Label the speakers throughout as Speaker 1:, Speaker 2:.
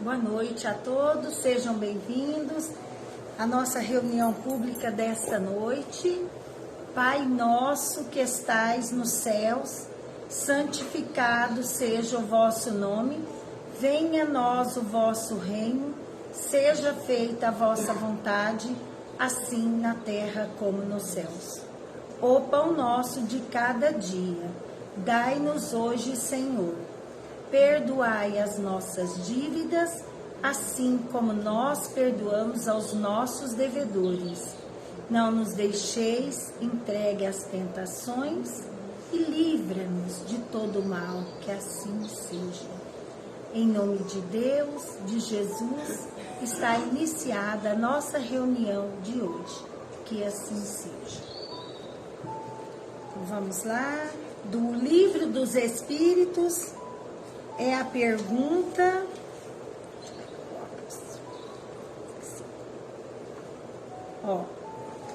Speaker 1: Boa noite a todos, sejam bem-vindos à nossa reunião pública desta noite. Pai nosso que estais nos céus, santificado seja o vosso nome, venha a nós o vosso reino, seja feita a vossa vontade, assim na terra como nos céus. O pão nosso de cada dia, dai-nos hoje, Senhor. Perdoai as nossas dívidas, assim como nós perdoamos aos nossos devedores. Não nos deixeis entregue às tentações e livra-nos de todo mal, que assim seja. Em nome de Deus, de Jesus, está iniciada a nossa reunião de hoje. Que assim seja. Então, vamos lá, do Livro dos Espíritos. É a pergunta.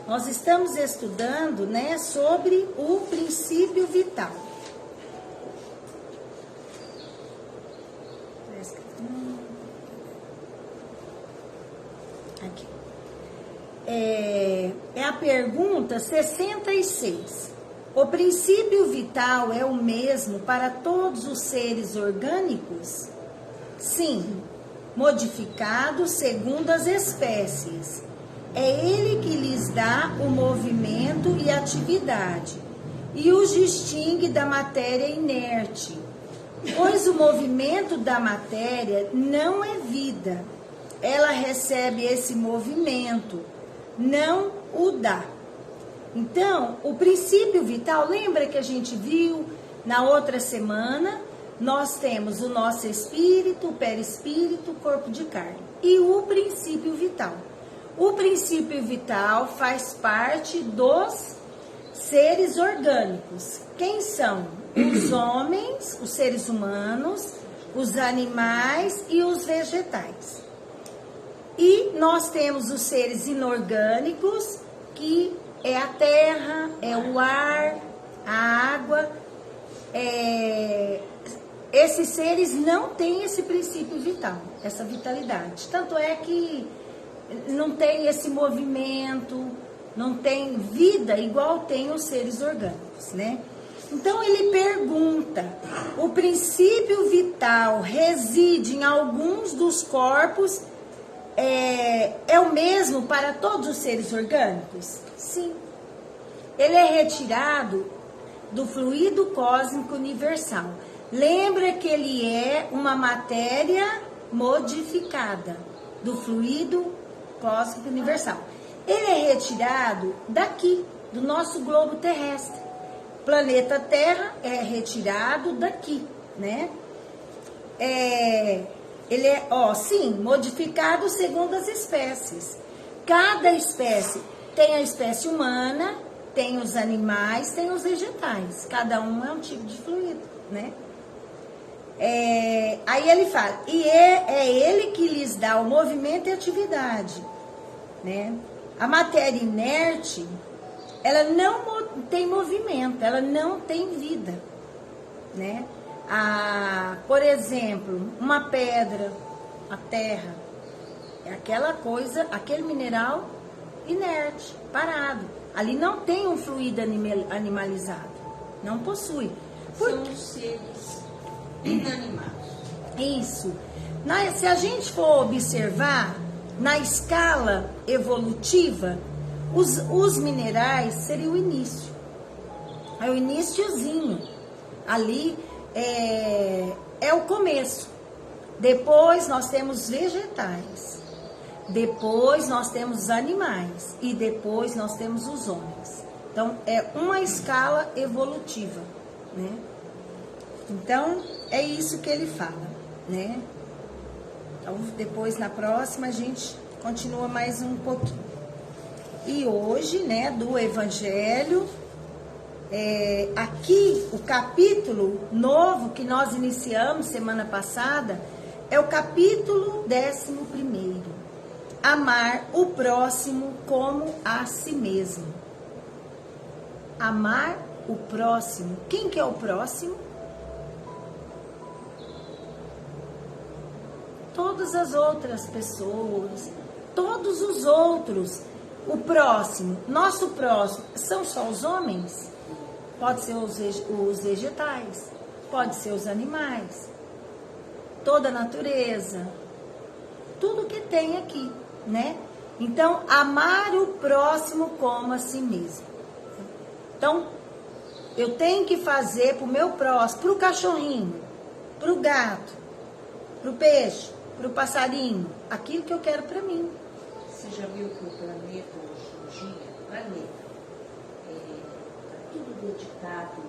Speaker 1: Nós estamos estudando, né, sobre o princípio vital. Aqui. É a pergunta 66. O princípio vital é o mesmo para todos os seres orgânicos? Sim, modificado segundo as espécies. É ele que lhes dá o movimento e atividade, e os distingue da matéria inerte, pois o movimento da matéria não é vida. Ela recebe esse movimento, não o dá. Então, o princípio vital, lembra que a gente viu na outra semana? Nós temos o nosso espírito, o perispírito, o corpo de carne e o princípio vital. O princípio vital faz parte dos seres orgânicos. Quem são? Os homens, os seres humanos, os animais e os vegetais. E nós temos os seres inorgânicos, que é a terra, é o ar, a água. Esses seres não têm esse princípio vital, essa vitalidade. Tanto é que não tem esse movimento, não tem vida igual tem os seres orgânicos, né? Então ele pergunta, o princípio vital reside em alguns dos corpos, é o mesmo para todos os seres orgânicos? Sim. Ele é retirado do fluido cósmico universal. Lembra que ele é uma matéria modificada do fluido cósmico universal. Ele é retirado daqui, do nosso globo terrestre. Planeta Terra é retirado daqui, né? Ele é, sim, modificado segundo as espécies. Cada espécie tem a espécie humana, tem os animais, tem os vegetais. Cada um é um tipo de fluido, né? Aí ele fala, e é ele que lhes dá o movimento e atividade, né? A matéria inerte, ela não tem movimento, ela não tem vida, né? Por exemplo, uma pedra, a terra, é aquela coisa, aquele mineral inerte, parado. Ali não tem um fluido animalizado, não possui.
Speaker 2: São os seres inanimados.
Speaker 1: Isso. Se a gente for observar, na escala evolutiva, os minerais seriam o início. É o iniciozinho. Ali é o começo. Depois nós temos vegetais. Depois nós temos animais. E depois nós temos os homens. Então, é uma escala evolutiva, né? Então, é isso que ele fala, né? Então, depois, na próxima, a gente continua mais um pouquinho. E hoje, né, do Evangelho, aqui, o capítulo novo que nós iniciamos semana passada, é o capítulo 11º. Amar o próximo como a si mesmo. Amar o próximo. Quem que é o próximo? todas as outras pessoas, todos os outros. O próximo, nosso próximo, são só os homens? Pode ser os vegetais, pode ser os animais, toda a natureza, tudo que tem aqui, né? Então, amar o próximo como a si mesmo. Então, eu tenho que fazer para o meu próximo, para o cachorrinho, para o gato, para o peixe, para o passarinho, aquilo que eu quero para mim.
Speaker 2: Você já viu que o planeta hoje em dia, tudo dedicado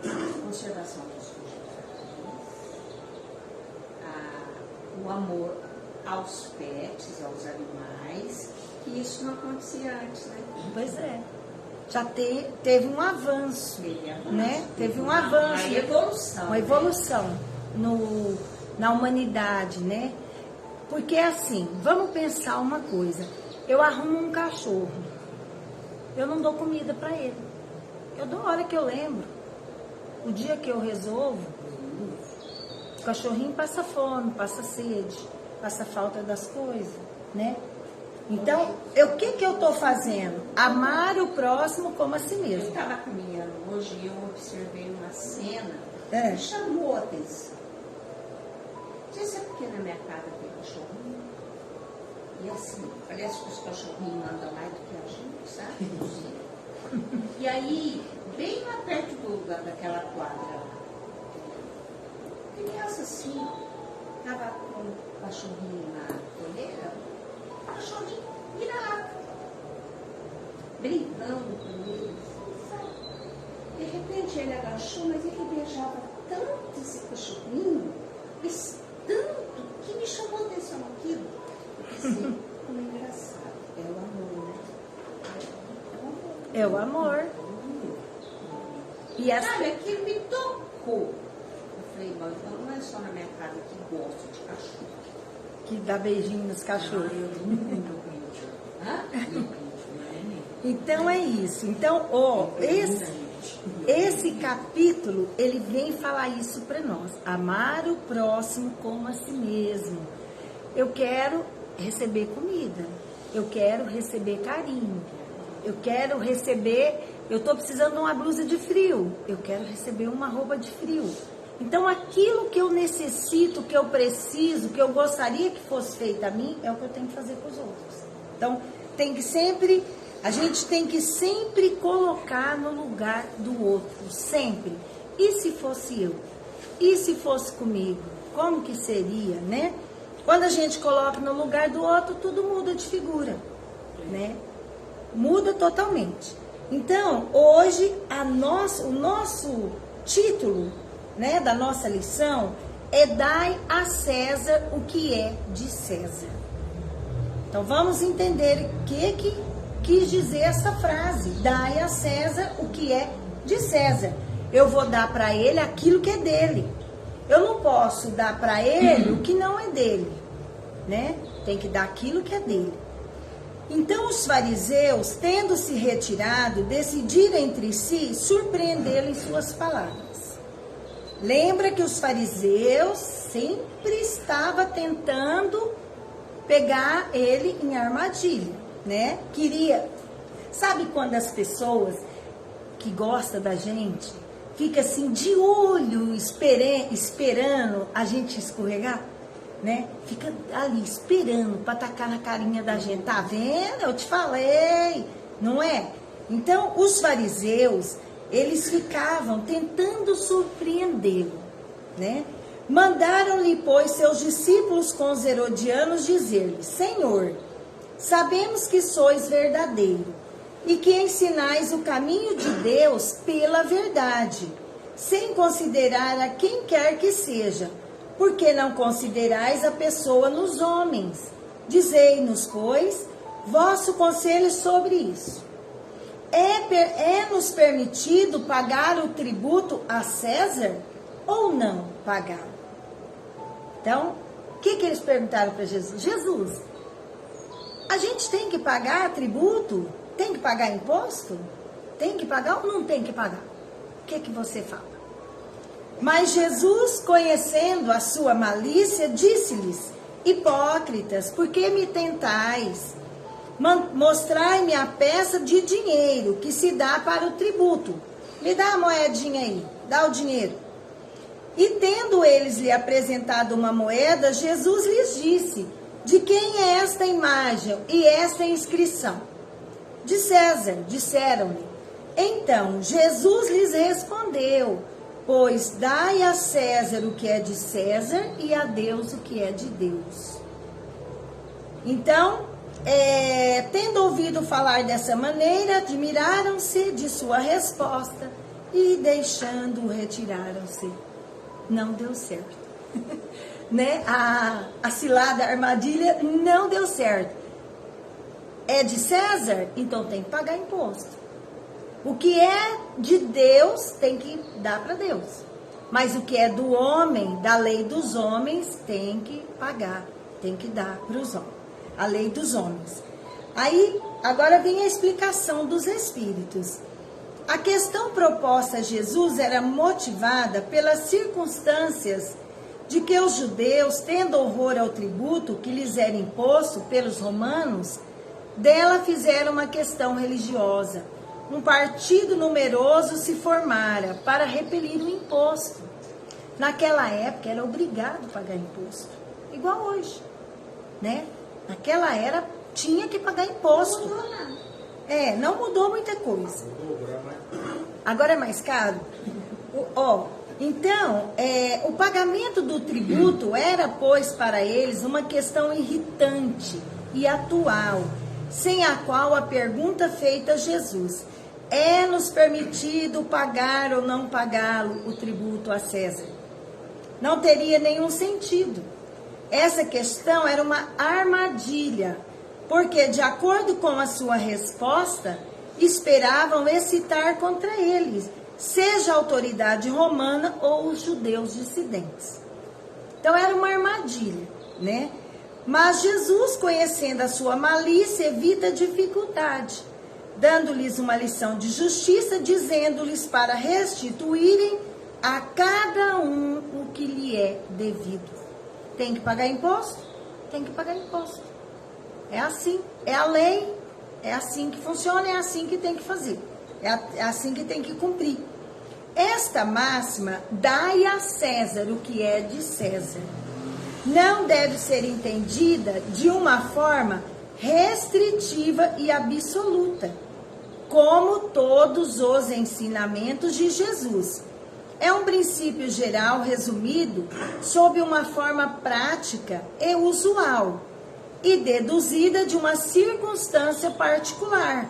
Speaker 2: à conservação dos vegetais, o amor aos pets, aos animais, que isso não acontecia antes, né?
Speaker 1: Pois é. Já teve um avanço, né? Teve um avanço. Uma evolução na humanidade, né? Porque assim, vamos pensar uma coisa. Eu arrumo um cachorro. Eu não dou comida para ele. Eu dou a hora que eu lembro. O dia que eu resolvo, o cachorrinho passa fome, passa sede, passa falta das coisas, né? Então, o que eu estou fazendo? Amar o próximo como a si mesmo.
Speaker 2: Eu estava caminhando hoje e eu observei uma cena que chamou a atenção. Não sei se é porque na minha casa tem cachorrinho. E assim, parece que os cachorrinhos andam mais do que a gente, sabe? E aí, bem lá perto daquela quadra, criança assim, estava com o cachorrinho na coleira, o cachorrinho virado, brincando com ele, sabe? De repente ele agachou, mas ele beijava tanto esse cachorrinho, mas tanto, que me chamou a atenção aquilo. Eu pensei, como é engraçado, é o amor, né?
Speaker 1: É o amor. E
Speaker 2: sabe, aquilo me tocou. Eu falei, mas não é só na minha casa que gosto de cachorro.
Speaker 1: Que dá beijinho nos cachorros. Então é isso. Então, esse capítulo, ele vem falar isso para nós. Amar o próximo como a si mesmo. Eu quero receber comida. Eu quero receber carinho. Eu quero receber... Eu estou precisando de uma blusa de frio. Eu quero receber uma roupa de frio. Então, aquilo que eu necessito, que eu preciso, que eu gostaria que fosse feito a mim, é o que eu tenho que fazer com os outros. Então, a gente tem que sempre colocar no lugar do outro, sempre. E se fosse eu? E se fosse comigo? Como que seria, né? Quando a gente coloca no lugar do outro, tudo muda de figura, né? Muda totalmente. Então, hoje, o nosso título, né, da nossa lição é dai a César o que é de César. Então vamos entender o que quis dizer essa frase. Dai a César o que é de César. Eu vou dar para ele aquilo que é dele. Eu não posso dar para ele o que não é dele, né? Tem que dar aquilo que é dele. Então os fariseus, tendo se retirado, decidiram entre si surpreendê-lo em suas palavras. Lembra que os fariseus sempre estavam tentando pegar ele em armadilha, né? Sabe quando as pessoas que gostam da gente fica assim de olho esperando a gente escorregar, né? Fica ali esperando para tacar na carinha da gente. Tá vendo? Eu te falei, não é? Então os fariseus, eles ficavam tentando surpreendê-lo, né? Mandaram-lhe, pois, seus discípulos com os herodianos dizer-lhe: Senhor, sabemos que sois verdadeiro e que ensinais o caminho de Deus pela verdade, sem considerar a quem quer que seja, porque não considerais a pessoa nos homens. Dizei-nos, pois, vosso conselho sobre isso. É-nos permitido pagar o tributo a César ou não pagar? Então, o que eles perguntaram para Jesus? Jesus, a gente tem que pagar tributo? Tem que pagar imposto? Tem que pagar ou não tem que pagar? O que você fala? Mas Jesus, conhecendo a sua malícia, disse-lhes: hipócritas, por que me tentais? Mostrai-me a peça de dinheiro que se dá para o tributo. Me dá a moedinha aí, dá o dinheiro. E tendo eles lhe apresentado uma moeda, Jesus lhes disse: de quem é esta imagem e esta inscrição? De César, disseram-lhe. Então Jesus lhes respondeu: pois dai a César o que é de César e a Deus o que é de Deus. Então, tendo ouvido falar dessa maneira, admiraram-se de sua resposta e, deixando-o, retiraram-se. Não deu certo. Né? A cilada, a armadilha não deu certo. É de César? Então tem que pagar imposto. O que é de Deus tem que dar para Deus. Mas o que é do homem, da lei dos homens, tem que pagar, tem que dar para os homens. A lei dos homens. Aí, agora vem a explicação dos espíritos. A questão proposta a Jesus era motivada pelas circunstâncias de que os judeus, tendo horror ao tributo que lhes era imposto pelos romanos, dela fizeram uma questão religiosa. Um partido numeroso se formara para repelir o imposto. Naquela época era obrigado a pagar imposto, igual hoje, né? Naquela era tinha que pagar imposto.
Speaker 2: Não mudou nada.
Speaker 1: Não mudou muita coisa. Agora é mais caro. Então, o pagamento do tributo era, pois, para eles uma questão irritante e atual, sem a qual a pergunta feita a Jesus: é-nos permitido pagar ou não pagá-lo o tributo a César? Não teria nenhum sentido. Essa questão era uma armadilha, porque, de acordo com a sua resposta, esperavam excitar contra eles, seja a autoridade romana ou os judeus dissidentes. Então, era uma armadilha, né? Mas Jesus, conhecendo a sua malícia, evita a dificuldade, dando-lhes uma lição de justiça, dizendo-lhes para restituírem a cada um o que lhe é devido. Tem que pagar imposto? Tem que pagar imposto. É assim, é a lei, é assim que funciona, é assim que tem que fazer, é assim que tem que cumprir. Esta máxima, dai a César o que é de César, não deve ser entendida de uma forma restritiva e absoluta, como todos os ensinamentos de Jesus. É um princípio geral resumido sob uma forma prática e usual, e deduzida de uma circunstância particular.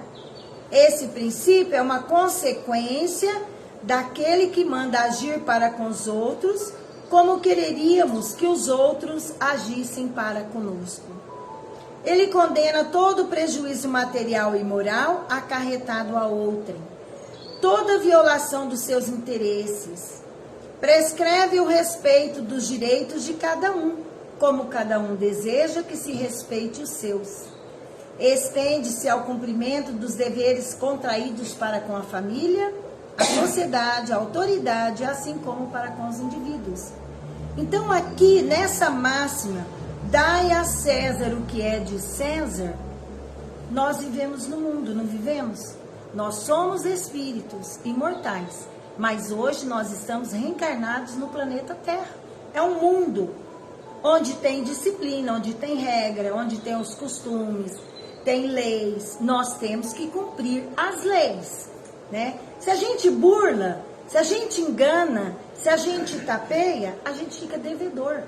Speaker 1: Esse princípio é uma consequência daquele que manda agir para com os outros, como quereríamos que os outros agissem para conosco. Ele condena todo prejuízo material e moral acarretado a outrem, toda violação dos seus interesses. Prescreve o respeito dos direitos de cada um, como cada um deseja que se respeite os seus. Estende-se ao cumprimento dos deveres contraídos para com a família, a sociedade, a autoridade, assim como para com os indivíduos. Então, aqui, nessa máxima, dai a César o que é de César, nós vivemos no mundo, não vivemos? Nós somos espíritos imortais, mas hoje nós estamos reencarnados no planeta Terra. É um mundo onde tem disciplina, onde tem regra, onde tem os costumes, tem leis. Nós temos que cumprir as leis, né? Se a gente burla, se a gente engana, se a gente tapeia, a gente fica devedor.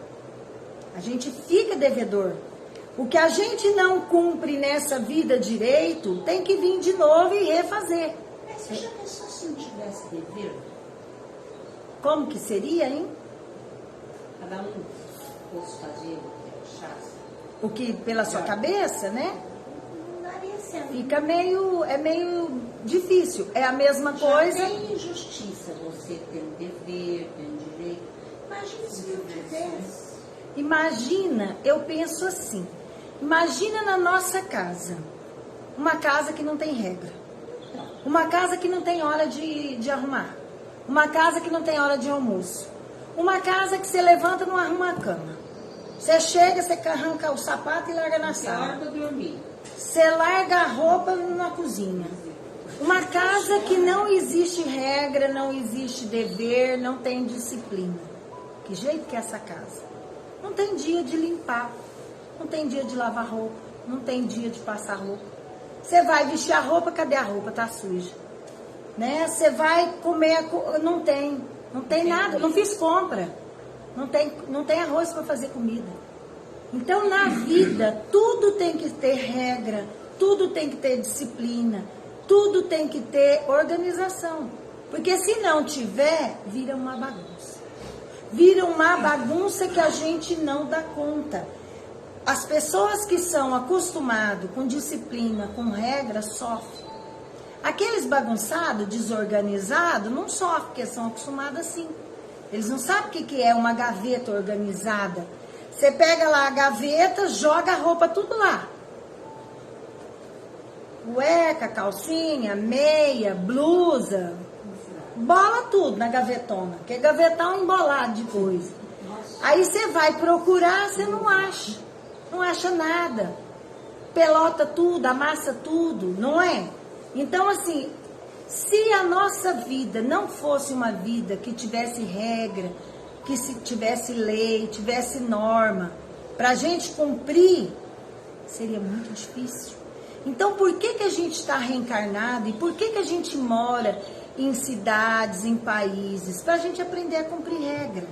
Speaker 1: A gente fica devedor. O que a gente não cumpre nessa vida direito, tem que vir de novo e refazer.
Speaker 2: Mas você já pensou se não tivesse dever?
Speaker 1: Como que seria, hein?
Speaker 2: Cada um fosse fazer o que achasse.
Speaker 1: O que pela sua cabeça, né?
Speaker 2: Não daria certo.
Speaker 1: Fica meio difícil. É a mesma coisa.
Speaker 2: Já tem injustiça você ter um dever, ter um direito. Imagina se não tivesse.
Speaker 1: Imagina, eu penso assim, imagina na nossa casa, uma casa que não tem regra, uma casa que não tem hora de arrumar, uma casa que não tem hora de almoço, Uma casa que você levanta e não arruma a cama. Você chega, você arranca o sapato e larga na sala.
Speaker 2: Hora pra dormir.
Speaker 1: Você larga a roupa na cozinha. Uma casa que não existe regra, não existe dever, não tem disciplina. Que jeito que é essa casa? Não tem dia de limpar, não tem dia de lavar roupa, não tem dia de passar roupa. Você vai vestir a roupa, cadê a roupa? Tá suja. Né? Você vai comer, não tem nada, não fiz compra. Não tem arroz para fazer comida. Então, na vida, tudo tem que ter regra, tudo tem que ter disciplina, tudo tem que ter organização. Porque se não tiver, vira uma bagunça. Vira uma bagunça que a gente não dá conta. As pessoas que são acostumadas com disciplina, com regra, sofrem. Aqueles bagunçados, desorganizados, não sofrem, porque são acostumados assim. Eles não sabem o que é uma gaveta organizada. Você pega lá a gaveta, joga a roupa tudo lá. Cueca, calcinha, meia, blusa. Bola tudo na gavetona. Porque gavetão é embolado de coisa. Aí você vai procurar, você não acha. Não acha nada. Pelota tudo, amassa tudo, não é? Então, assim, se a nossa vida não fosse uma vida que tivesse regra, que se tivesse lei, tivesse norma, para a gente cumprir, seria muito difícil. Então, por que a gente está reencarnado e por que a gente mora em cidades, em países? Para a gente aprender a cumprir regra,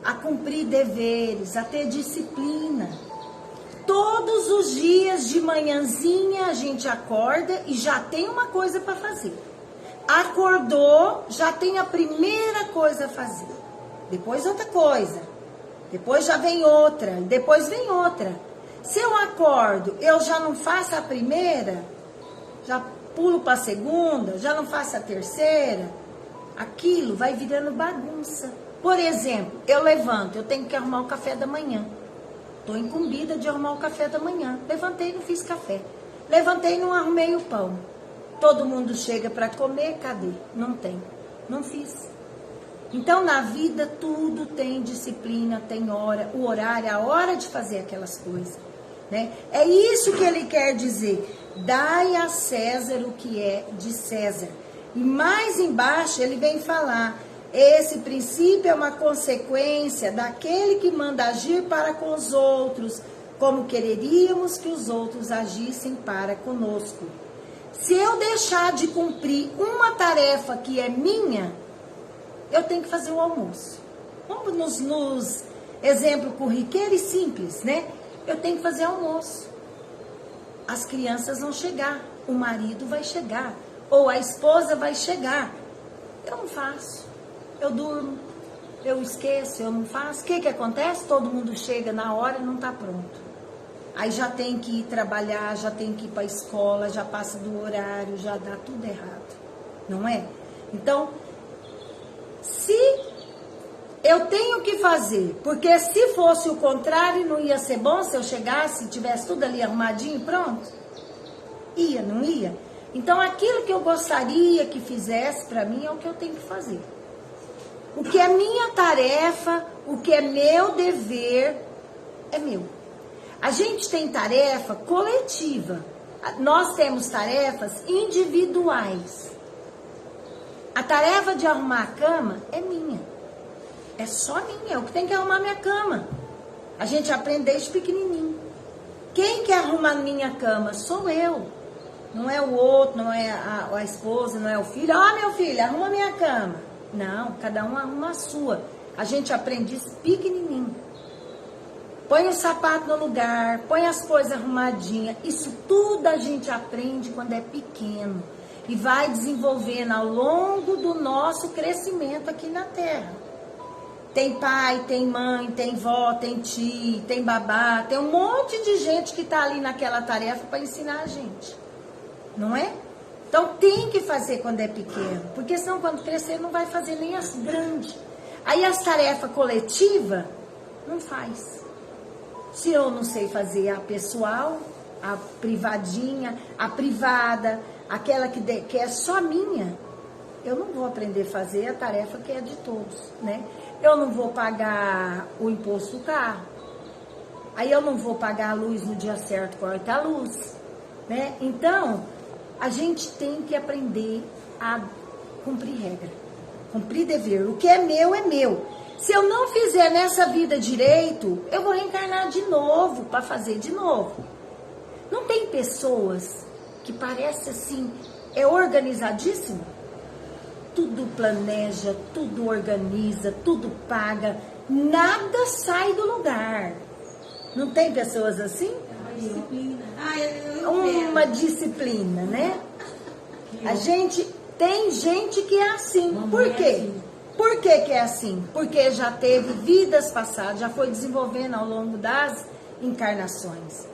Speaker 1: a cumprir deveres, a ter disciplina. Todos os dias de manhãzinha a gente acorda e já tem uma coisa para fazer. Acordou, já tem a primeira coisa a fazer. Depois outra coisa. Depois já vem outra. Depois vem outra. Se eu acordo, eu já não faço a primeira, já pulo para a segunda, já não faço a terceira, aquilo vai virando bagunça. Por exemplo, eu levanto, eu tenho que arrumar o café da manhã. Estou incumbida de arrumar o café da manhã. Levantei e não fiz café. Levantei e não arrumei o pão. Todo mundo chega para comer, cadê? Não tem. Não fiz. Então, na vida, tudo tem disciplina, tem hora, o horário, a hora de fazer aquelas coisas. Né? É isso que ele quer dizer. Dai a César o que é de César. E mais embaixo ele vem falar, esse princípio é uma consequência daquele que manda agir para com os outros, como quereríamos que os outros agissem para conosco. Se eu deixar de cumprir uma tarefa que é minha, eu tenho que fazer o almoço. Vamos nos exemplo corriqueiro e simples, né? Eu tenho que fazer almoço. As crianças vão chegar, o marido vai chegar, ou a esposa vai chegar. Eu não faço. Eu durmo, eu esqueço, eu não faço. O que acontece? Todo mundo chega na hora e não está pronto. Aí já tem que ir trabalhar, já tem que ir para a escola, já passa do horário, já dá tudo errado. Não é? Então, se eu tenho que fazer, porque se fosse o contrário, não ia ser bom se eu chegasse, tivesse tudo ali arrumadinho e pronto? Ia, não ia? Então, aquilo que eu gostaria que fizesse para mim é o que eu tenho que fazer. O que é minha tarefa, o que é meu dever, é meu. A gente tem tarefa coletiva. Nós temos tarefas individuais. A tarefa de arrumar a cama é minha. É só minha. Eu que tenho que arrumar minha cama. A gente aprende desde pequenininho. Quem que arruma a minha cama? Sou eu. Não é o outro, não é a esposa, não é o filho. Ó, meu filho, arruma a minha cama. Não, cada um arruma a sua. A gente aprende isso pequenininho. Põe o sapato no lugar, põe as coisas arrumadinhas. Isso tudo a gente aprende quando é pequeno. E vai desenvolvendo ao longo do nosso crescimento aqui na Terra. Tem pai, tem mãe, tem vó, tem tio, tem babá. Tem um monte de gente que está ali naquela tarefa para ensinar a gente. Não é? Então tem que fazer quando é pequeno, porque senão quando crescer não vai fazer nem as grandes. Aí as tarefas coletivas não faz. Se eu não sei fazer a pessoal, a privadinha, a privada, aquela que é só minha, eu não vou aprender a fazer a tarefa que é de todos, né? Eu não vou pagar o imposto do carro. Aí eu não vou pagar a luz no dia certo, corta a luz, né? Então, a gente tem que aprender a cumprir regra, cumprir dever. O que é meu, é meu. Se eu não fizer nessa vida direito, eu vou reencarnar de novo para fazer de novo. Não tem pessoas que parecem assim, é organizadíssimo? Tudo planeja, tudo organiza, tudo paga, nada sai do lugar. Não tem pessoas assim?
Speaker 2: É uma disciplina.
Speaker 1: Uma disciplina, né? A gente tem gente que é assim. Por quê? Por que que é assim? Porque já teve vidas passadas, já foi desenvolvendo ao longo das encarnações.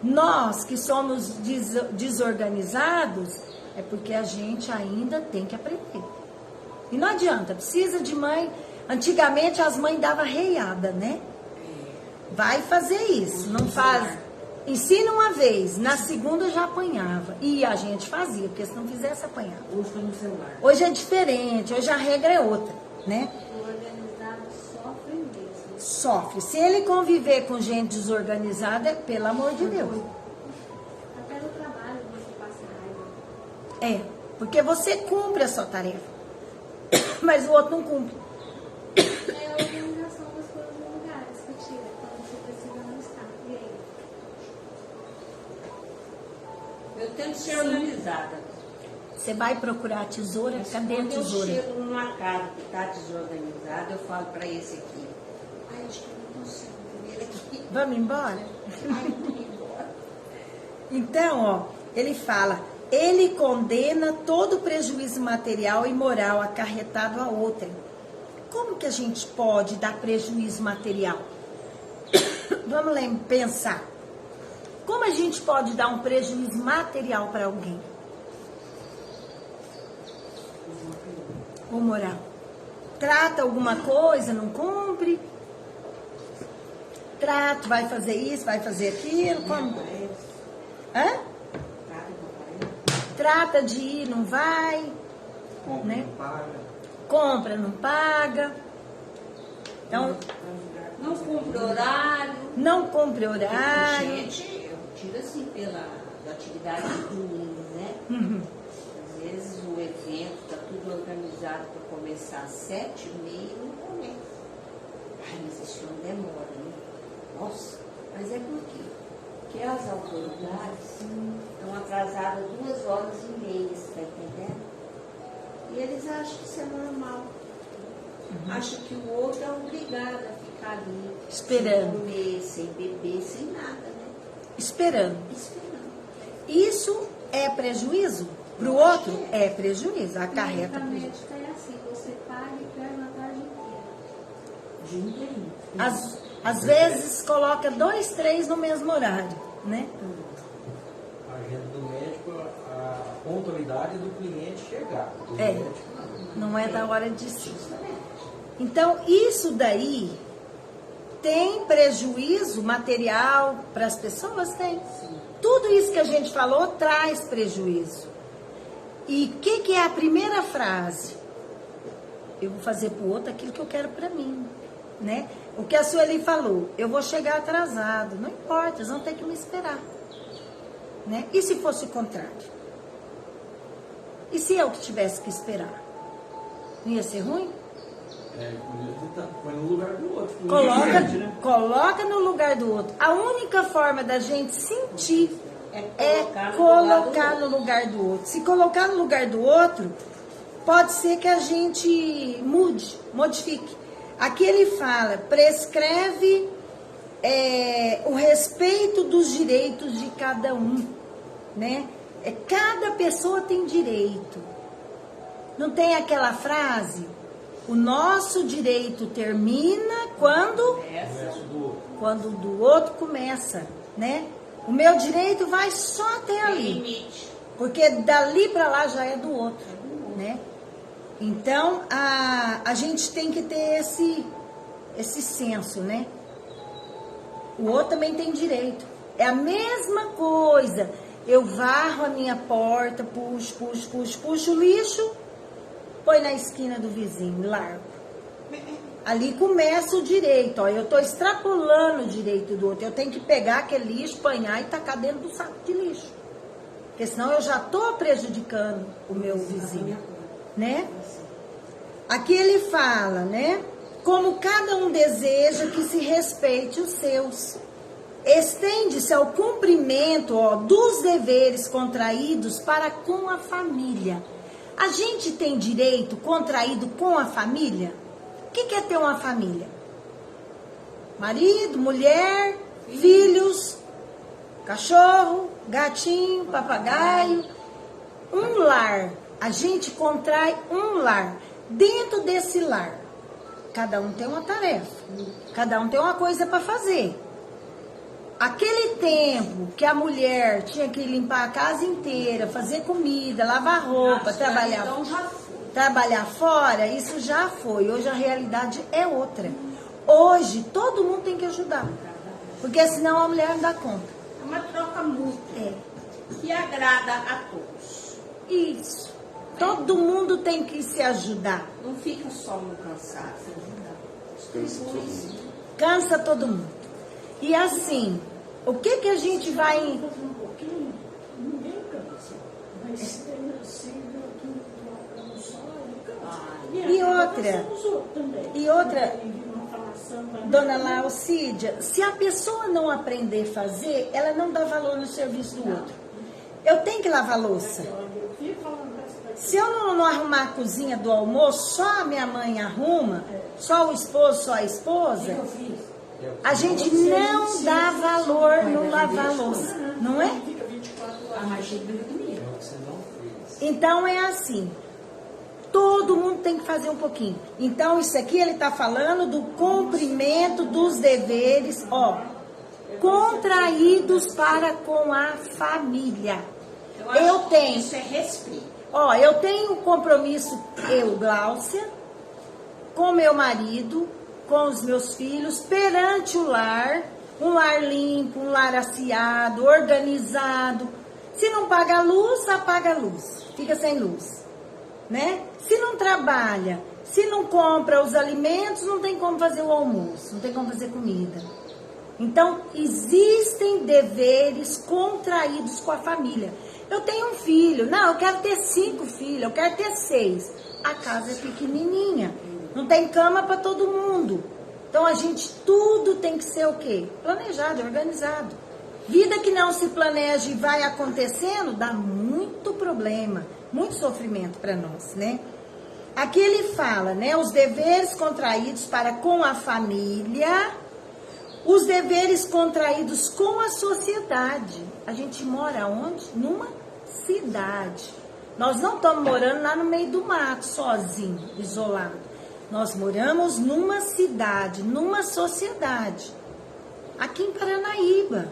Speaker 1: Nós que somos desorganizados, é porque a gente ainda tem que aprender. E não adianta, precisa de mãe. Antigamente as mães davam reiada, né? Vai fazer isso, não faz. Ensina uma vez, na segunda já apanhava. E a gente fazia, porque se não fizesse, apanhava.
Speaker 3: Hoje está no celular.
Speaker 1: Hoje é diferente, hoje a regra é outra, né?
Speaker 4: O organizado sofre mesmo.
Speaker 1: Sofre. Se ele conviver com gente desorganizada, pelo amor de Deus.
Speaker 4: Até no trabalho você passa raiva.
Speaker 1: É, porque você cumpre a sua tarefa, mas o outro não cumpre.
Speaker 4: É a organização das coisas no lugar, que tira quando você precisa não estar. E aí?
Speaker 2: Eu tenho que ser organizada.
Speaker 1: Você vai procurar a tesoura,
Speaker 2: Mas
Speaker 1: cadê a
Speaker 2: quando eu
Speaker 1: tesoura?
Speaker 2: chego numa casa que está desorganizada, eu falo para esse aqui, ai, acho que eu não consigo ver aqui.
Speaker 1: Vamos embora?
Speaker 2: Ai, não vou embora.
Speaker 1: Então, ó, ele fala, ele condena todo prejuízo material e moral acarretado a outrem. Como que a gente pode dar prejuízo material? Vamos lá pensar. Como a gente pode dar um prejuízo material para alguém? Ou moral? Trata alguma coisa, não cumpre? Trata, vai fazer isso, vai fazer aquilo. Como? Hã? Trata de ir, não vai.
Speaker 3: Compra,
Speaker 1: Né?
Speaker 3: não paga.
Speaker 1: Compra, não paga. Então,
Speaker 2: Não cumpre horário.
Speaker 1: não cumpre horário.
Speaker 2: Gente, eu tiro assim pela atividade de domingo, né?
Speaker 1: Uhum.
Speaker 2: Às vezes o evento está tudo organizado para começar às 7h30 e não começa. Ai, mas esse ano demora, né? Nossa, mas é por quê? Porque as autoridades estão atrasadas 2h30, tá entendendo? E eles acham que isso é normal. Acham que o outro é obrigado a ficar ali,
Speaker 1: Esperando.
Speaker 2: sem comer, sem beber, sem nada, né?
Speaker 1: Esperando.
Speaker 2: Esperando.
Speaker 1: Isso é prejuízo? Para o outro, é prejuízo. Acarreta
Speaker 4: Na
Speaker 1: prejuízo.
Speaker 4: médica é assim, você paga e perde a tarde inteira.
Speaker 3: Dia inteirinho.
Speaker 1: Às vezes coloca 2, 3 no mesmo horário, né?
Speaker 3: A agenda do médico, a pontualidade do cliente chegar. Do
Speaker 1: É.
Speaker 3: médico,
Speaker 1: Não é da hora de si. Então, isso daí tem prejuízo material para as pessoas? Tem. Tudo isso que a gente falou traz prejuízo. E o que é a primeira frase? Eu vou fazer para o outro aquilo que eu quero para mim, né? O que a Sueli falou, eu vou chegar atrasado, não importa, eles vão ter que me esperar, né? E se fosse o contrário? E se eu que tivesse que esperar? Não ia ser ruim?
Speaker 3: Põe no lugar do outro. Né?
Speaker 1: Coloca no lugar do outro. A única forma da gente sentir é
Speaker 2: colocar
Speaker 1: colocar no lugar do outro. Se colocar no lugar do outro, pode ser que a gente modifique. Aqui ele fala, prescreve o respeito dos direitos de cada um, né? Cada pessoa tem direito. Não tem aquela frase? O nosso direito termina quando o do outro começa, né? O meu direito vai só até ali,
Speaker 2: limite.
Speaker 1: porque dali para lá já é do outro, né? Então a gente tem que ter esse senso, né? O outro também tem direito. É a mesma coisa. Eu varro a minha porta, puxo o lixo. põe na esquina do vizinho, largo. Ali começa o direito, ó. Eu tô extrapolando o direito do outro. Eu tenho que pegar aquele lixo, apanhar e tacar dentro do saco de lixo. Porque senão eu já tô prejudicando o meu vizinho, né? Aqui ele fala, né? Como cada um deseja que se respeite os seus. Estende-se ao cumprimento, ó, dos deveres contraídos para com a família. A gente tem direito contraído com a família? O que é ter uma família? Marido, mulher, filhos, cachorro, gatinho, papagaio. Um lar. A gente contrai um lar. Dentro desse lar, cada um tem uma tarefa. Cada um tem uma coisa para fazer. Aquele tempo que a mulher tinha que limpar a casa inteira, fazer comida, lavar roupa, trabalhar fora, isso já foi. Hoje a realidade é outra. Hoje todo mundo tem que ajudar. Porque senão a mulher não dá conta.
Speaker 2: É uma troca mútua. Que agrada a todos.
Speaker 1: Isso. Todo mundo tem que se ajudar.
Speaker 2: Não fica só no cansaço.
Speaker 1: Cansa todo mundo. E assim, o que a gente vai...
Speaker 5: Ninguém cansa. Mas se
Speaker 1: E outra, dona Laucídia, se a pessoa não aprender a fazer, ela não dá valor no serviço do outro. Eu tenho que lavar louça. Se eu não arrumar a cozinha do almoço, só a minha mãe arruma, só o esposo, só a esposa, a gente não dá valor no lavar louça, não é? Então é assim, todo mundo tem que fazer um pouquinho. Então isso aqui ele está falando do cumprimento dos deveres, ó, contraídos para com a família. Eu tenho.
Speaker 2: Isso é respeito.
Speaker 1: Ó, eu tenho um compromisso, eu, Gláucia, com meu marido, com os meus filhos, perante o lar, um lar limpo, um lar asseado, organizado. Se não paga a luz, apaga a luz, fica sem luz, né? Se não trabalha, se não compra os alimentos, não tem como fazer o almoço, não tem como fazer comida. Então, existem deveres contraídos com a família. Eu tenho um filho, não, eu quero ter 5 filhos, eu quero ter 6. A casa é pequenininha, não tem cama para todo mundo. Então, a gente, tudo tem que ser o quê? Planejado, organizado. Vida que não se planeja e vai acontecendo, dá muito problema, muito sofrimento para nós, né? Aqui ele fala, né, os deveres contraídos para com a família, os deveres contraídos com a sociedade. A gente mora onde? Numa cidade. Nós não estamos morando lá no meio do mato, sozinho, isolado. Nós moramos numa cidade, numa sociedade. Aqui em Paranaíba,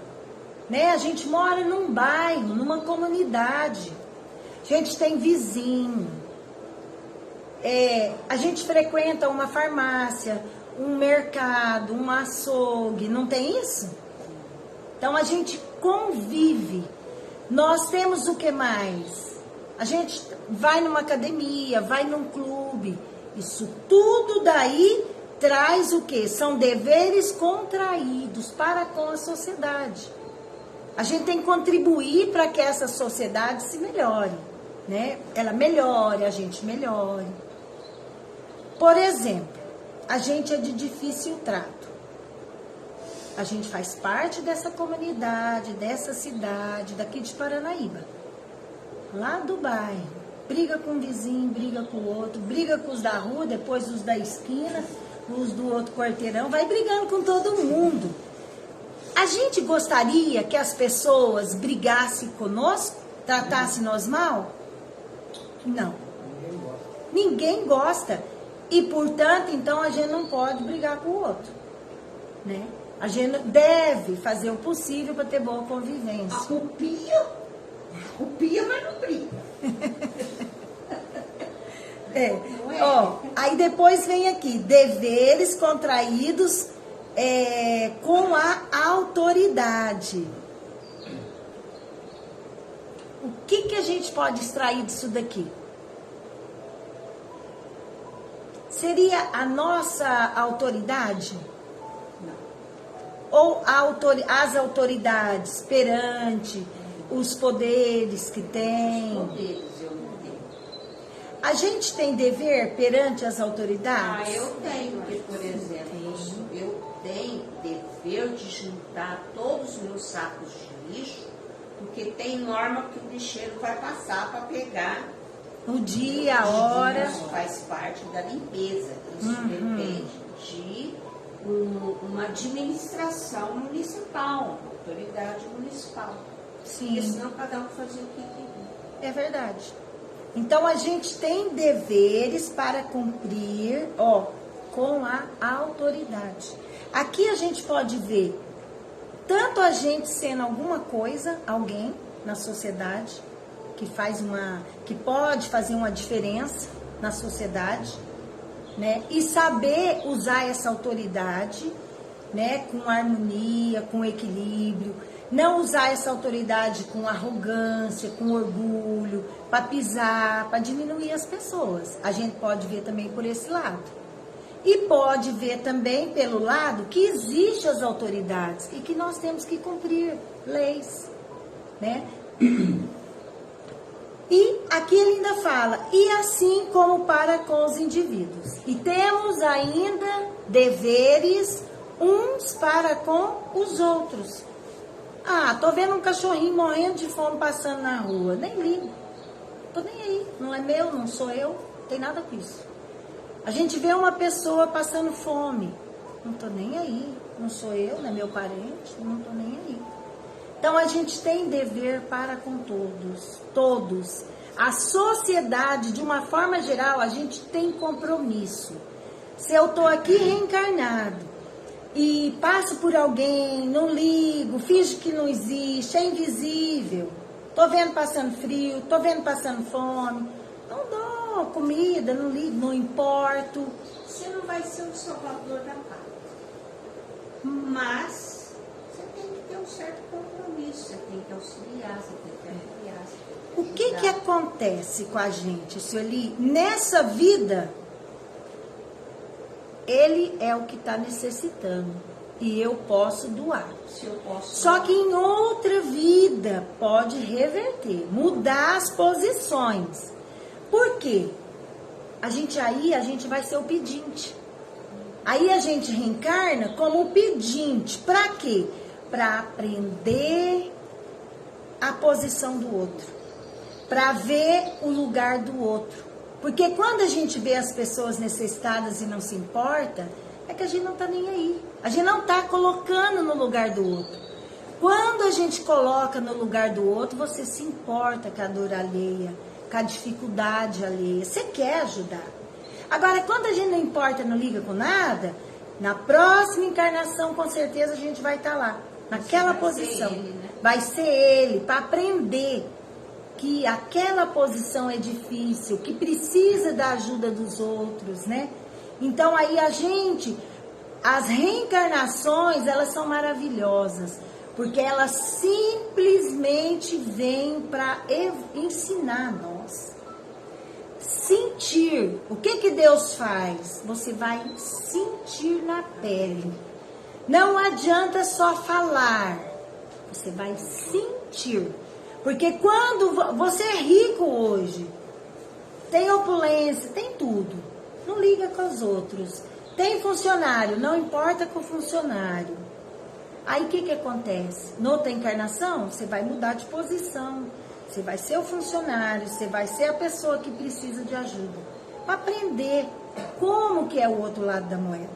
Speaker 1: né? A gente mora num bairro, numa comunidade. A gente tem vizinho. A gente frequenta uma farmácia, um mercado, um açougue, não tem isso? Então a gente convive. Nós temos o que mais? A gente vai numa academia, vai num clube. Isso tudo daí traz o quê? São deveres contraídos para com a sociedade. A gente tem que contribuir para que essa sociedade se melhore, né? Ela melhore, a gente melhore. Por exemplo, a gente é de difícil trato. A gente faz parte dessa comunidade, dessa cidade, daqui de Paranaíba. Lá do bairro. Briga com um vizinho, briga com o outro, briga com os da rua, depois os da esquina, os do outro quarteirão, vai brigando com todo mundo. A gente gostaria que as pessoas brigassem conosco, tratassem nós mal? Não. Ninguém gosta. E, portanto, então, a gente não pode brigar com o outro, né? A gente deve fazer o possível para ter boa convivência.
Speaker 2: Arrupia, mas não briga.
Speaker 1: Ó, aí depois vem aqui, deveres contraídos com a autoridade. O que a gente pode extrair disso daqui? seria a nossa autoridade?
Speaker 2: Não.
Speaker 1: Ou as autoridades perante os poderes que tem?
Speaker 2: Os poderes eu não tenho.
Speaker 1: A gente tem dever perante as autoridades?
Speaker 2: Eu tenho, porque, por exemplo, eu tenho dever de juntar todos os meus sacos de lixo, porque tem norma que o lixeiro vai passar para pegar.
Speaker 1: O dia, a hora.
Speaker 2: Isso faz parte da limpeza. Isso depende de uma administração municipal, autoridade municipal.
Speaker 1: Sim.
Speaker 2: Porque senão cada um fazia o que queria.
Speaker 1: É verdade. Então a gente tem deveres para cumprir, com a autoridade. Aqui a gente pode ver tanto a gente sendo alguma coisa, alguém na sociedade que pode fazer uma diferença na sociedade, né? E saber usar essa autoridade, né? Com harmonia, com equilíbrio. Não usar essa autoridade com arrogância, com orgulho, para pisar, para diminuir as pessoas. A gente pode ver também por esse lado. E pode ver também pelo lado que existem as autoridades e que nós temos que cumprir leis, né? E aqui ele ainda fala, e assim como para com os indivíduos. E temos ainda deveres uns para com os outros. Tô vendo um cachorrinho morrendo de fome passando na rua. Nem ligo. Tô nem aí. Não é meu, não sou eu. Não tem nada com isso. A gente vê uma pessoa passando fome. Não tô nem aí. Não sou eu, não é meu parente. Não tô nem aí. Então a gente tem dever para com todos. Todos. A sociedade, de uma forma geral, a gente tem compromisso. Se eu tô aqui reencarnado e passo por alguém, não ligo, finjo que não existe, é invisível. Tô vendo passando frio, tô vendo passando fome. Não dou comida, não ligo, não importo.
Speaker 2: Você não vai ser o salvador da pátria. Mas você tem que ter um certo compromisso, você tem que auxiliar, você tem que apoiar.
Speaker 1: O que acontece com a gente, Sueli? Nessa vida, ele é o que está necessitando e eu posso doar.
Speaker 2: Se eu posso
Speaker 1: Só
Speaker 2: doar.
Speaker 1: que em outra vida pode reverter, mudar as posições. Por quê? A gente vai ser o pedinte. Aí a gente reencarna como o pedinte. Para quê? Para aprender a posição do outro. Para ver o lugar do outro. Porque quando a gente vê as pessoas necessitadas e não se importa, é que a gente não está nem aí. A gente não está colocando no lugar do outro. Quando a gente coloca no lugar do outro, você se importa com a dor alheia, com a dificuldade alheia. Você quer ajudar. Agora, quando a gente não importa, não liga com nada, na próxima encarnação, com certeza, a gente vai estar lá. Naquela posição.
Speaker 2: Ser ele, né?
Speaker 1: Vai ser ele, para aprender que aquela posição é difícil, que precisa da ajuda dos outros, né? Então aí as reencarnações, elas são maravilhosas, porque elas simplesmente vêm para ensinar nós. Sentir. O que Deus faz? Você vai sentir na pele. Não adianta só falar, você vai sentir. Porque quando você é rico hoje, tem opulência, tem tudo, não liga com os outros. Tem funcionário, não importa com o funcionário. Aí o que acontece? Noutra encarnação, você vai mudar de posição. Você vai ser o funcionário, você vai ser a pessoa que precisa de ajuda. Para aprender como que é o outro lado da moeda,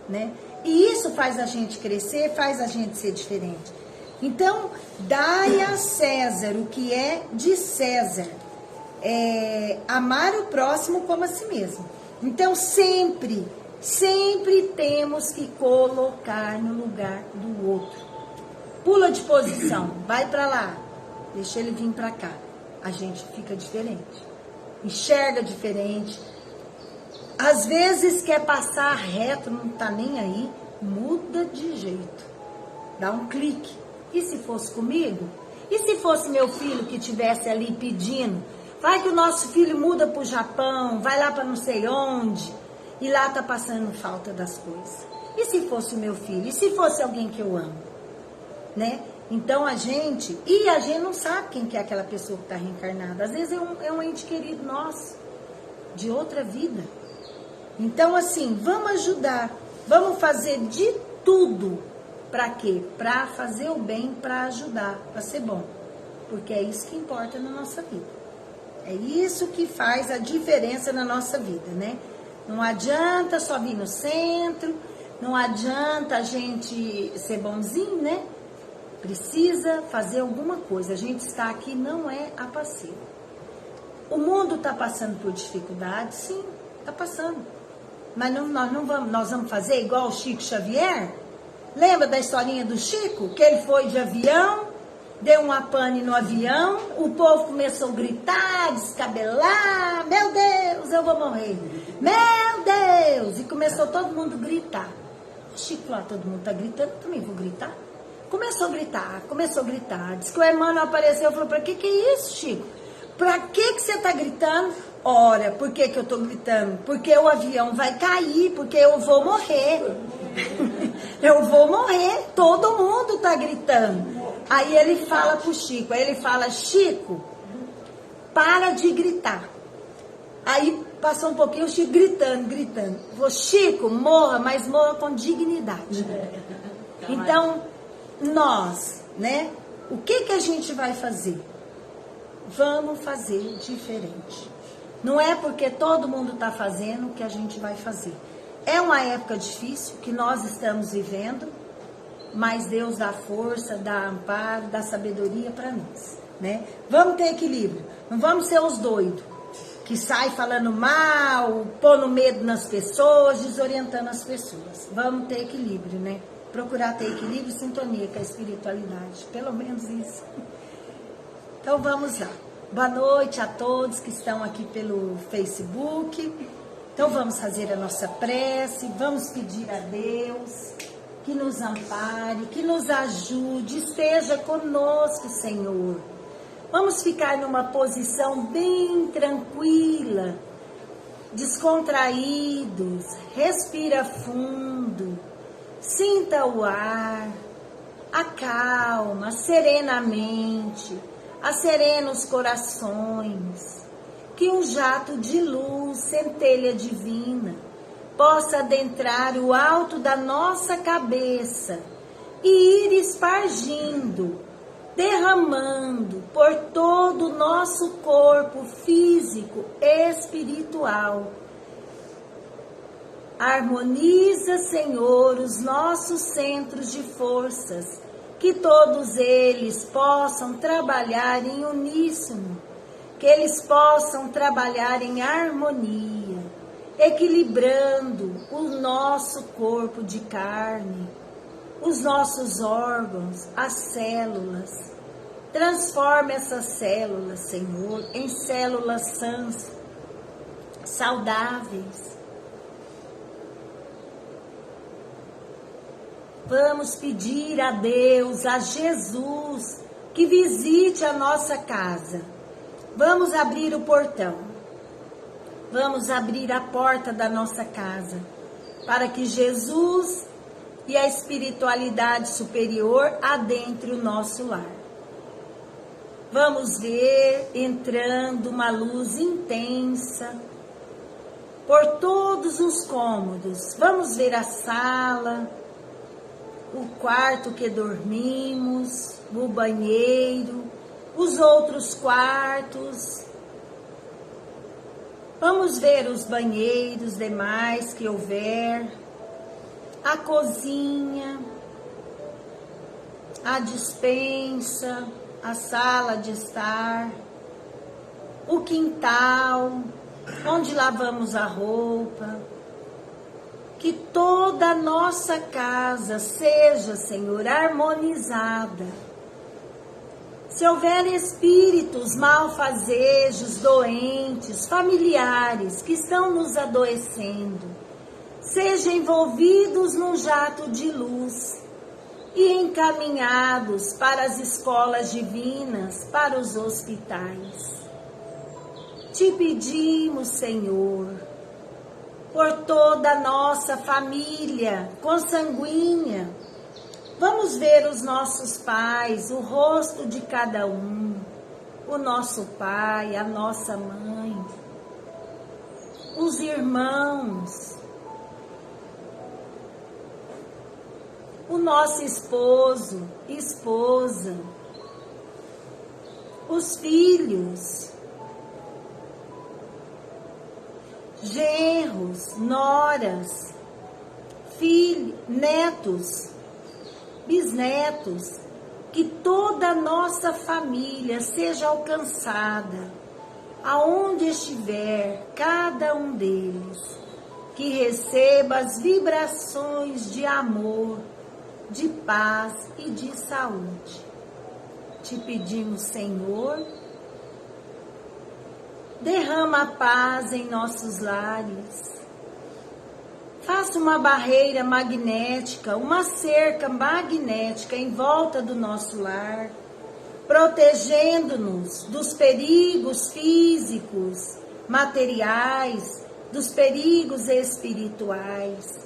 Speaker 1: né? E isso faz a gente crescer, faz a gente ser diferente. Então, dai a César o que é de César. Amar o próximo como a si mesmo. Então, sempre temos que colocar no lugar do outro. Pula de posição, vai para lá, deixa ele vir para cá. A gente fica diferente, enxerga diferente. Às vezes quer passar reto, não tá nem aí, muda de jeito, dá um clique. E se fosse comigo? E se fosse meu filho que estivesse ali pedindo? Vai que o nosso filho muda para o Japão, vai lá para não sei onde. e lá está passando falta das coisas. E se fosse o meu filho? E se fosse alguém que eu amo? Né? Então a gente não sabe quem que é aquela pessoa que está reencarnada. Às vezes é um ente querido nosso, de outra vida. Então assim, vamos ajudar, vamos fazer de tudo. Para quê? Para fazer o bem, para ajudar, para ser bom. Porque é isso que importa na nossa vida. É isso que faz a diferença na nossa vida, né? Não adianta só vir no centro, não adianta a gente ser bonzinho, né? Precisa fazer alguma coisa. A gente está aqui não é a passeio. O mundo está passando por dificuldades, sim, está passando. Mas nós vamos fazer igual o Chico Xavier? Lembra da historinha do Chico? Que ele foi de avião, deu uma pane no avião, o povo começou a gritar, descabelar, meu Deus, eu vou morrer. Meu Deus! E começou todo mundo a gritar. O Chico lá, todo mundo está gritando, eu também vou gritar. Começou a gritar. Diz que o Emmanuel apareceu e falou, para que é isso, Chico? Para que você está gritando? Ora, por que eu estou gritando? Porque o avião vai cair, porque eu vou morrer. Eu vou morrer, todo mundo está gritando. Aí ele fala pro Chico, Chico, para de gritar. Aí passou um pouquinho o Chico gritando. Falou, Chico, morra, mas morra com dignidade. Então, nós, né? O que a gente vai fazer? Vamos fazer diferente. Não é porque todo mundo está fazendo que a gente vai fazer. É uma época difícil que nós estamos vivendo, mas Deus dá força, dá amparo, dá sabedoria para nós, né? Vamos ter equilíbrio. Não vamos ser os doidos que saem falando mal, pondo medo nas pessoas, desorientando as pessoas. Vamos ter equilíbrio, né? Procurar ter equilíbrio e sintonia com a espiritualidade. Pelo menos isso. Então vamos lá. Boa noite a todos que estão aqui pelo Facebook. Então vamos fazer a nossa prece, vamos pedir a Deus que nos ampare, que nos ajude, esteja conosco, Senhor. Vamos ficar numa posição bem tranquila, descontraídos, respira fundo, sinta o ar, acalma serenamente, acerena os corações. Que um jato de luz, centelha divina, possa adentrar o alto da nossa cabeça e ir espargindo, derramando por todo o nosso corpo físico e espiritual. Harmoniza, Senhor, os nossos centros de forças, que todos eles possam trabalhar em uníssono, que eles possam trabalhar em harmonia, equilibrando o nosso corpo de carne, os nossos órgãos, as células. Transforma essas células, Senhor, em células sãs, saudáveis. Vamos pedir a Deus, a Jesus, que visite a nossa casa. Vamos abrir o portão, vamos abrir a porta da nossa casa, para que Jesus e a espiritualidade superior adentre o nosso lar. Vamos ver entrando uma luz intensa por todos os cômodos. Vamos ver a sala, o quarto que dormimos, o banheiro, os outros quartos. Vamos ver os banheiros demais que houver, a cozinha, a despensa, a sala de estar, o quintal, onde lavamos a roupa. Que toda a nossa casa seja, Senhor, harmonizada. Se houver espíritos malfazejos, doentes, familiares que estão nos adoecendo, sejam envolvidos num jato de luz e encaminhados para as escolas divinas, para os hospitais. Te pedimos, Senhor, por toda a nossa família consanguínea. Vamos ver os nossos pais, o rosto de cada um, o nosso pai, a nossa mãe, os irmãos, o nosso esposo, esposa, os filhos, genros, noras, netos, bisnetos, que toda a nossa família seja alcançada, aonde estiver cada um deles, que receba as vibrações de amor, de paz e de saúde. Te pedimos, Senhor, derrama a paz em nossos lares. Faça uma barreira magnética, uma cerca magnética em volta do nosso lar, protegendo-nos dos perigos físicos, materiais, dos perigos espirituais.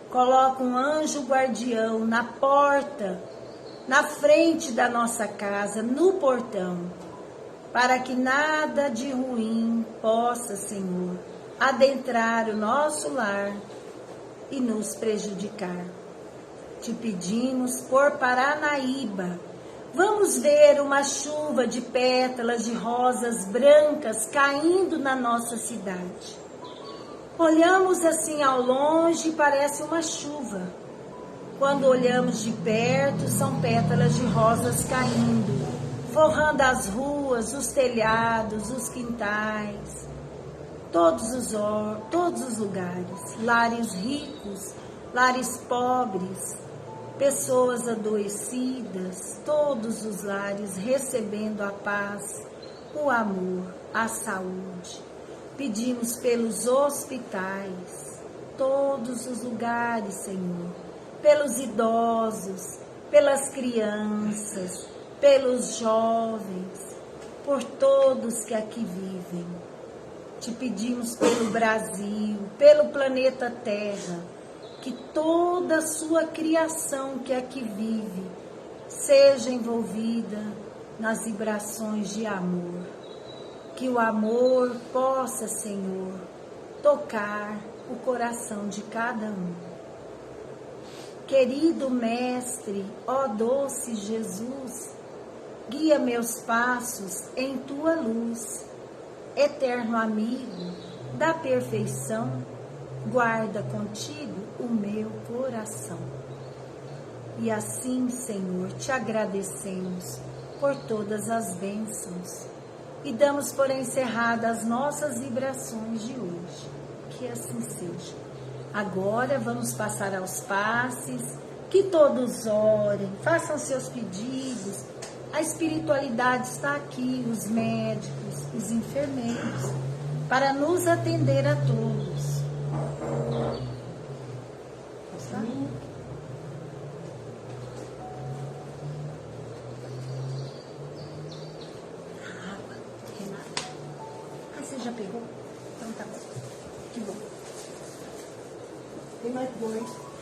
Speaker 1: Coloca um anjo guardião na porta, na frente da nossa casa, no portão, para que nada de ruim possa, Senhor, adentrar o nosso lar e nos prejudicar. Te pedimos por Paranaíba. Vamos ver uma chuva de pétalas de rosas brancas caindo na nossa cidade. Olhamos assim ao longe e parece uma chuva. Quando olhamos de perto, são pétalas de rosas caindo, forrando as ruas, os telhados, os quintais, todos os lugares, lares ricos, lares pobres, pessoas adoecidas, todos os lares recebendo a paz, o amor, a saúde. Pedimos pelos hospitais, todos os lugares, Senhor, pelos idosos, pelas crianças, pelos jovens, por todos que aqui vivem. Te pedimos pelo Brasil, pelo planeta Terra, que toda a sua criação que aqui vive seja envolvida nas vibrações de amor. Que o amor possa, Senhor, tocar o coração de cada um. Querido Mestre, ó doce Jesus, guia meus passos em tua luz. Eterno amigo da perfeição, guarda contigo o meu coração. E assim, Senhor, te agradecemos por todas as bênçãos e damos por encerradas as nossas vibrações de hoje. Que assim seja. Agora vamos passar aos passes, que todos orem, façam seus pedidos. A espiritualidade está aqui, os médicos, os enfermeiros, para nos atender a todos. Água, Renata. Ah, você já pegou? Então tá bom. Que bom. Tem mais dois.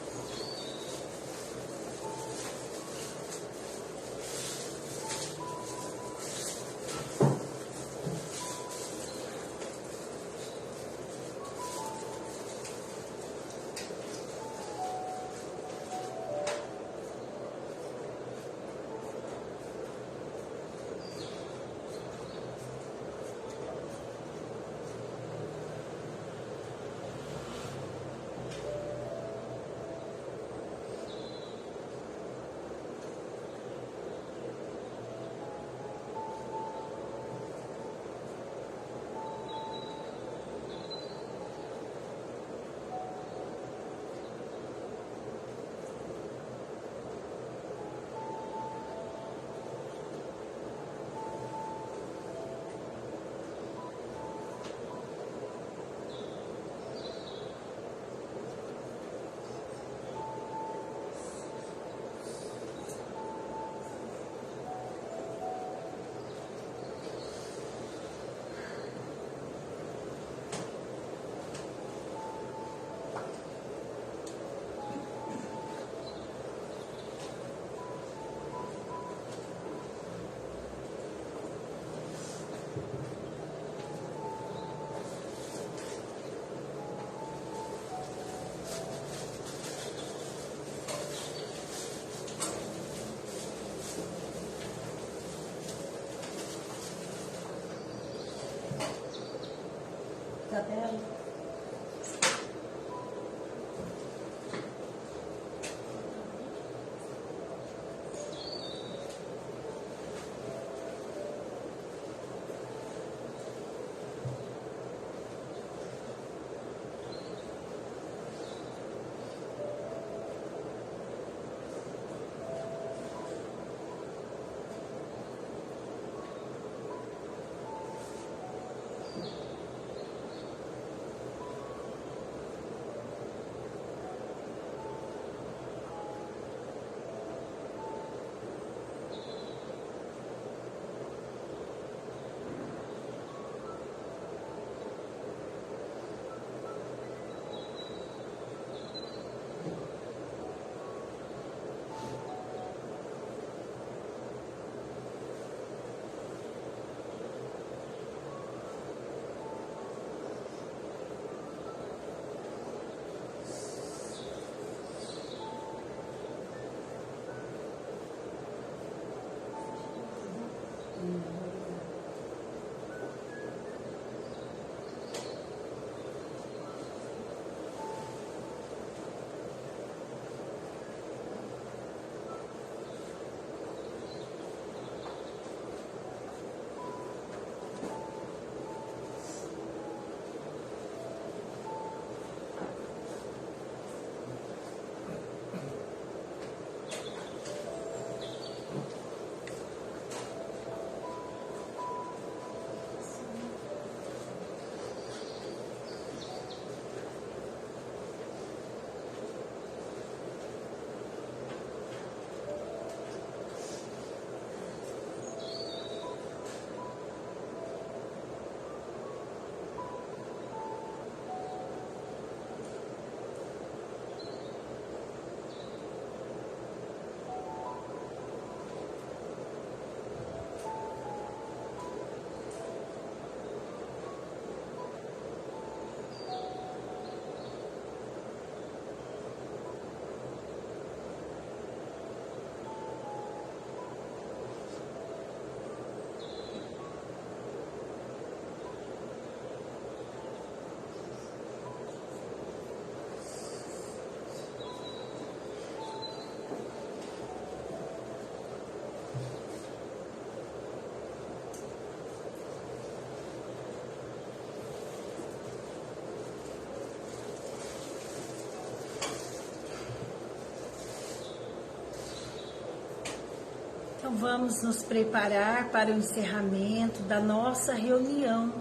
Speaker 1: Então vamos nos preparar para o encerramento da nossa reunião,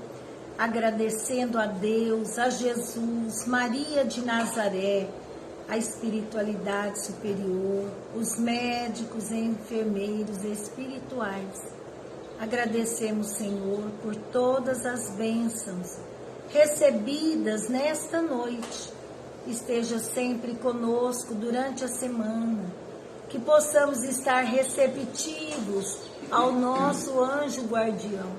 Speaker 1: agradecendo a Deus, a Jesus, Maria de Nazaré, a espiritualidade superior, os médicos e enfermeiros espirituais. Agradecemos, Senhor, por todas as bênçãos recebidas nesta noite. Esteja sempre conosco durante a semana, que possamos estar receptivos ao nosso anjo guardião.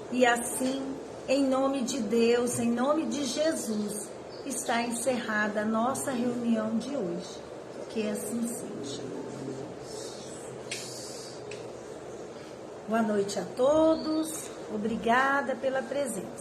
Speaker 1: E assim, em nome de Deus, em nome de Jesus, está encerrada a nossa reunião de hoje. Que assim seja. Boa noite a todos. Obrigada pela presença.